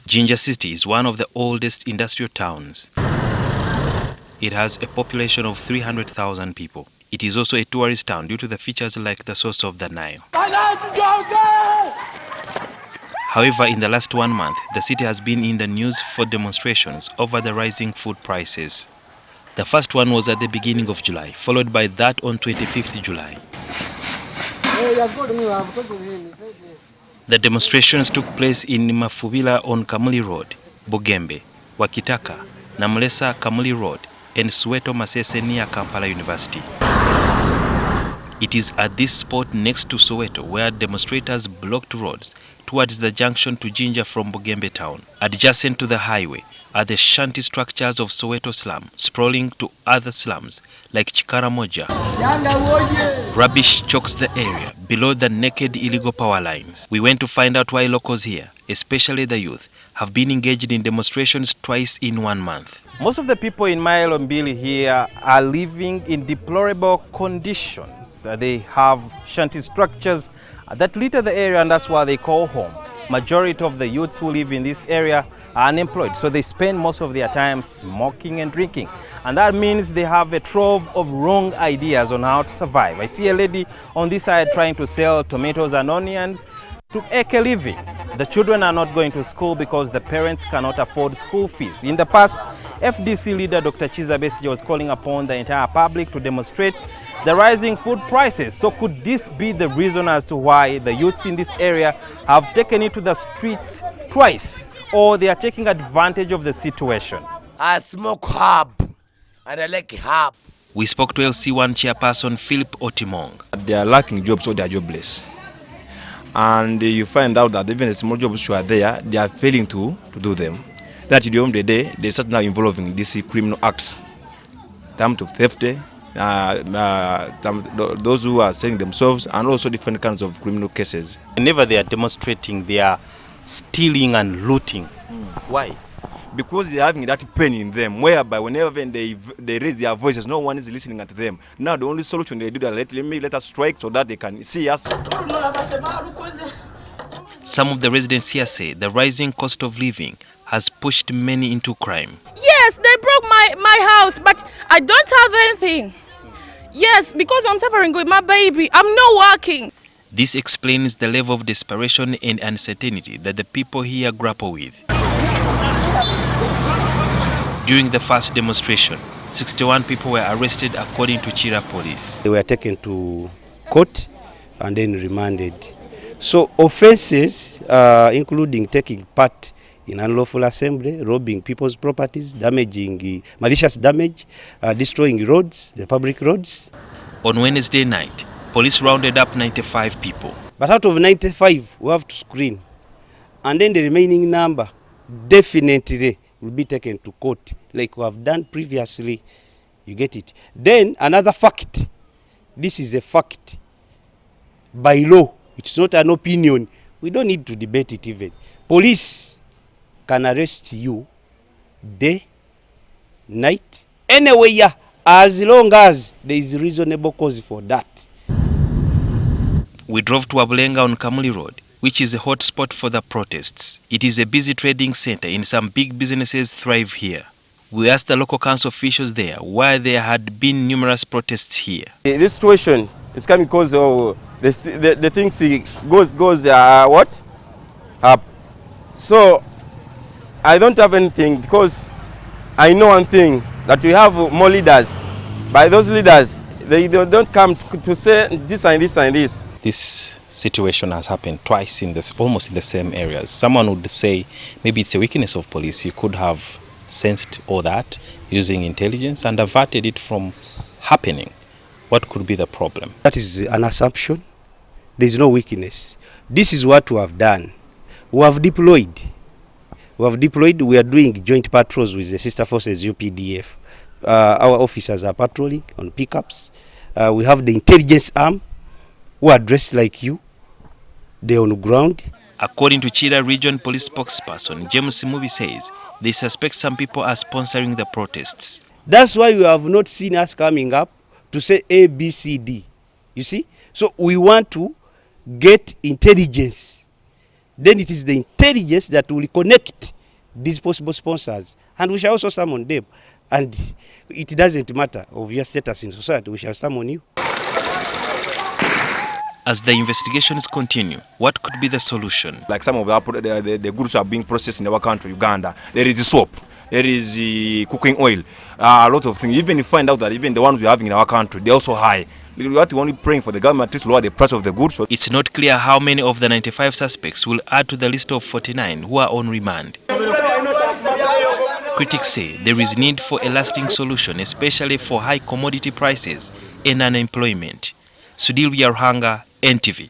Jinja City is one of the oldest industrial towns. It has a population of 300,000 people. It is also a tourist town due to the features like the source of the Nile. However, in the last 1 month, the city has been in the news for demonstrations over the rising food prices. The first one was at the beginning of July, followed by that on 25th July. The demonstrations took place in Mafubila on Kamuli Road, Bugembe, Wakitaka, Namulesa Kamuli Road, and Soweto Masese near Kampala University. It is at this spot next to Soweto where demonstrators blocked roads towards the junction to Jinja from Bugembe town. Adjacent to the highway are the shanty structures of Soweto slum, sprawling to other slums like Chikaramoja. Rubbish chokes the area below the naked illegal power lines. We went to find out why locals here, especially the youth, have been engaged in demonstrations twice in 1 month. Most of the people in Milo Mbili here are living in deplorable conditions. They have shanty structures that litter the area, and that's what they call home. Majority of the youths who live in this area are unemployed, so they spend most of their time smoking and drinking. And that means they have a trove of wrong ideas on how to survive. I see a lady on this side trying to sell tomatoes and onions to make a living. The children are not going to school because the parents cannot afford school fees. In the past, FDC leader Dr. Chiza Besigye was calling upon the entire public to demonstrate the rising food prices. So could this be the reason as to why the youths in this area have taken it to the streets twice, or they are taking advantage of the situation? I smoke herb and I like herb. We spoke to LC1 chairperson Philip Otimong. They are lacking jobs, so they are jobless. And you find out that even the small jobs who are there, they are failing to do them. That at the end of the day, they start now involving these criminal acts. Time to theft, those who are selling themselves, and also different kinds of criminal cases. Whenever they are demonstrating, they are stealing and looting. Why? Because they are having that pain in them, whereby whenever they raise their voices, no one is listening at them. Now the only solution they do is let us strike so that they can see us. Some of the residents here say the rising cost of living has pushed many into crime. Yes, they broke my house, but I don't have anything. Yes, because I'm suffering with my baby. I'm not working. This explains the level of desperation and uncertainty that the people here grapple with. During the first demonstration, 61 people were arrested according to Chira police. They were taken to court and then remanded. So offenses, including taking part in unlawful assembly, robbing people's properties, damaging, malicious damage, destroying roads, the public roads. On Wednesday night, police rounded up 95 people. But out of 95, we have to screen. And then the remaining number definitely will be taken to court, like we have done previously. You get it? Then another fact. This is a fact. By law, it's not an opinion. We don't need to debate it even. Police can arrest you day, night, anywhere, as long as there is reasonable cause for that. We drove to Abulenga on Kamuli Road, which is a hot spot for the protests. It is a busy trading center and some big businesses thrive here. We asked the local council officials there why there had been numerous protests here. This situation is coming because the things goes what? Up. So I don't have anything because I know one thing, that we have more leaders. By those leaders, they don't come to say this and this and this. This situation has happened twice in this, almost in the same areas. Someone would say maybe it's a weakness of police. You could have sensed all that using intelligence and averted it from happening. What could be the problem? That is an assumption. There is no weakness. This is what we have done. We have deployed. We are doing joint patrols with the sister forces UPDF. Our officers are patrolling on pickups. We have the intelligence arm who are dressed like you. They're on the ground. According to Chira Region Police spokesperson, James Mubi says they suspect some people are sponsoring the protests. That's why you have not seen us coming up to say A, B, C, D. You see? So we want to get intelligence. Then it is the intelligence that will connect these possible sponsors, and we shall also summon them. And it doesn't matter of your status in society, we shall summon you. As the investigations continue, what could be the solution? Like some of the goods are being processed in our country, Uganda. There is the soap, there is the cooking oil, a lot of things. Even you find out that even the ones we're having in our country, they're also high. We have to only praying for the government to lower the price of the goods. It's not clear how many of the 95 suspects will add to the list of 49 who are on remand. Critics say there is need for a lasting solution, especially for high commodity prices and unemployment. Sudhir Byaruhanga, NTV.